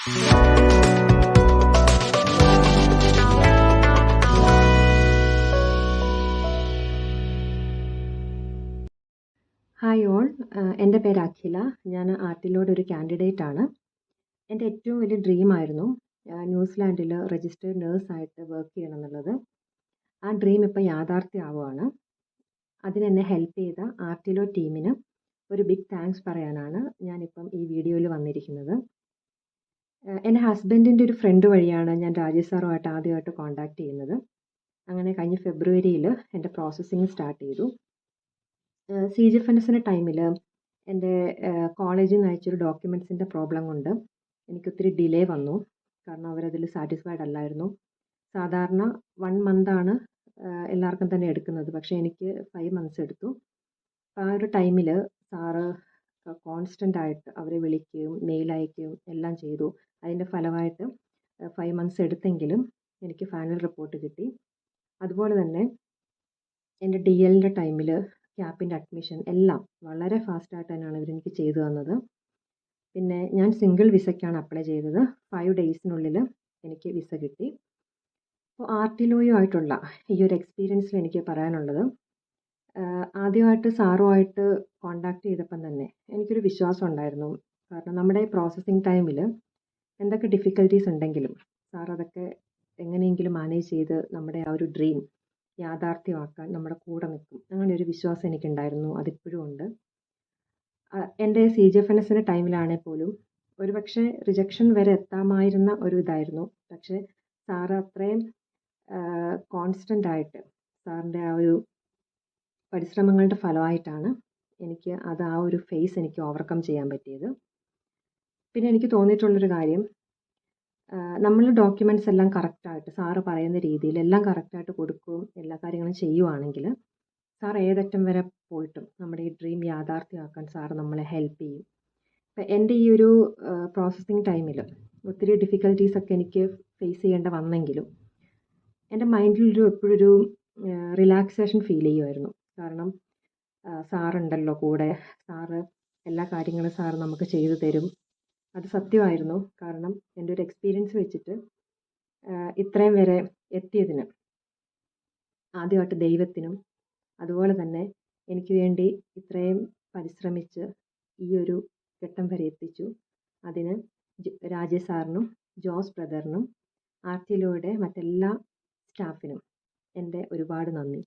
Hi all, എൻ്റെ പേര് അഖില. ഞാൻ ആർട്ടിലോടെ ഒരു കാൻഡിഡേറ്റ് ആണ്. എൻ്റെ ഏറ്റവും വലിയ ഡ്രീമായിരുന്നു ന്യൂസിലാൻഡിൽ രജിസ്റ്റേർഡ് നേഴ്സായിട്ട് വർക്ക് ചെയ്യണം എന്നുള്ളത്. ആ ഡ്രീം ഇപ്പം യാഥാർത്ഥ്യമാവുകയാണ്. അതിനെന്നെ ഹെൽപ്പ് ചെയ്ത ആർട്ടിലോ ടീമിന് ഒരു ബിഗ് താങ്ക്സ് പറയാനാണ് ഞാനിപ്പം ഈ വീഡിയോയിൽ വന്നിരിക്കുന്നത്. എൻ്റെ ഹസ്ബൻഡിൻ്റെ ഒരു ഫ്രണ്ട് വഴിയാണ് ഞാൻ രാജേഷ് സാറുമായിട്ട് ആദ്യമായിട്ട് കോൺടാക്ട് ചെയ്യുന്നത്. അങ്ങനെ കഴിഞ്ഞ ഫെബ്രുവരിയിൽ എൻ്റെ പ്രോസസ്സിങ് സ്റ്റാർട്ട് ചെയ്തു. CGFNS ടൈമിൽ എൻ്റെ കോളേജിൽ നിന്ന് അയച്ചൊരു ഡോക്യുമെൻറ്റ്സിൻ്റെ പ്രോബ്ലം കൊണ്ട് എനിക്കൊത്തിരി ഡിലേ വന്നു. കാരണം അവരതിൽ സാറ്റിസ്ഫൈഡ് അല്ലായിരുന്നു. സാധാരണ 1 മന്താണ് എല്ലാവർക്കും തന്നെ എടുക്കുന്നത്. പക്ഷേ എനിക്ക് 5 മന്ത്സ് എടുത്തു. അപ്പോൾ ആ ഒരു ടൈമിൽ സാറ് കോൺസ്റ്റൻ്റ് ആയിട്ട് അവരെ വിളിക്കുകയും മെയിൽ അയക്കുകയും എല്ലാം ചെയ്തു. അതിൻ്റെ ഫലമായിട്ട് 5 മന്ത്സ് എടുത്തെങ്കിലും എനിക്ക് ഫൈനൽ റിപ്പോർട്ട് കിട്ടി. അതുപോലെ തന്നെ എൻ്റെ DLൻ്റെ ടൈമിൽ ക്യാപ്പിൻ്റെ അഡ്മിഷൻ എല്ലാം വളരെ ഫാസ്റ്റായിട്ട് തന്നെയാണ് ഇവരെനിക്ക് ചെയ്തു തന്നത്. പിന്നെ ഞാൻ സിംഗിൾ വിസയ്ക്കാണ് അപ്ലൈ ചെയ്തത്. 5 ഡേയ്സിനുള്ളിൽ എനിക്ക് വിസ കിട്ടി. അപ്പോൾ ആർട്ടിലോയുമായിട്ടുള്ള ഈ ഒരു എക്സ്പീരിയൻസിൽ എനിക്ക് പറയാനുള്ളത്, ആദ്യമായിട്ട് സാറുമായിട്ട് കോൺടാക്ട് ചെയ്തപ്പം തന്നെ എനിക്കൊരു വിശ്വാസം ഉണ്ടായിരുന്നു. കാരണം നമ്മുടെ പ്രോസസ്സിങ് ടൈമിൽ എന്തൊക്കെ ഡിഫിക്കൽട്ടീസ് ഉണ്ടെങ്കിലും സാർ അതൊക്കെ എങ്ങനെയെങ്കിലും മാനേജ് ചെയ്ത് നമ്മുടെ ആ ഒരു ഡ്രീം യാഥാർത്ഥ്യമാക്കാൻ നമ്മുടെ കൂടെ നിൽക്കും. അങ്ങനെ ഒരു വിശ്വാസം എനിക്കുണ്ടായിരുന്നു. അതിപ്പോഴും ഉണ്ട്. എൻ്റെ CGFNS ടൈമിലാണെങ്കിൽ പോലും ഒരുപക്ഷെ റിജക്ഷൻ വരെ എത്താമായിരുന്ന ഒരു ഇതായിരുന്നു. പക്ഷേ സാറ് അത്രയും കോൺസ്റ്റൻ്റ് ആയിട്ട് സാറിൻ്റെ ആ ഒരു പരിശ്രമങ്ങളുടെ ഫലമായിട്ടാണ് എനിക്ക് അത് ആ ഒരു ഫേസ് എനിക്ക് ഓവർകം ചെയ്യാൻ പറ്റിയത്. പിന്നെ എനിക്ക് തോന്നിയിട്ടുള്ളൊരു കാര്യം, നമ്മൾ ഡോക്യുമെൻറ്റ്സ് എല്ലാം കറക്റ്റായിട്ട് സാറ് പറയുന്ന രീതിയിൽ എല്ലാം കറക്റ്റായിട്ട് കൊടുക്കുകയും എല്ലാ കാര്യങ്ങളും ചെയ്യുവാണെങ്കിൽ സാർ ഏതറ്റം വരെ പോയിട്ടും നമ്മുടെ ഈ ഡ്രീം യാഥാർത്ഥ്യമാക്കാൻ സാർ നമ്മളെ ഹെൽപ്പ് ചെയ്യും. ഇപ്പം എൻ്റെ ഈ ഒരു പ്രോസസ്സിങ് ടൈമിൽ ഒത്തിരി ഡിഫിക്കൽട്ടീസൊക്കെ എനിക്ക് ഫേസ് ചെയ്യേണ്ട വന്നെങ്കിലും എൻ്റെ മൈൻഡിലൊരു എപ്പോഴൊരു റിലാക്സേഷൻ ഫീൽ ചെയ്യുമായിരുന്നു. കാരണം സാറുണ്ടല്ലോ കൂടെ, സാറ് എല്ലാ കാര്യങ്ങളും സാറ് നമുക്ക് ചെയ്തു തരും. അത് സത്യമായിരുന്നു. കാരണം എൻ്റെ ഒരു എക്സ്പീരിയൻസ് വെച്ചിട്ട് ഇത്രയും വരെ എത്തിയതിന് ആദ്യമായിട്ട് ദൈവത്തിനും അതുപോലെ തന്നെ എനിക്ക് വേണ്ടി ഇത്രയും പരിശ്രമിച്ച് ഈ ഒരു ഘട്ടം വരെ എത്തിച്ചു അതിന് രാജേഷ് സാറിനും ജോസ് ബ്രദറിനും ആർട്ടിലോയുടെ മറ്റെല്ലാ സ്റ്റാഫിനും എൻ്റെ ഒരുപാട് നന്ദി.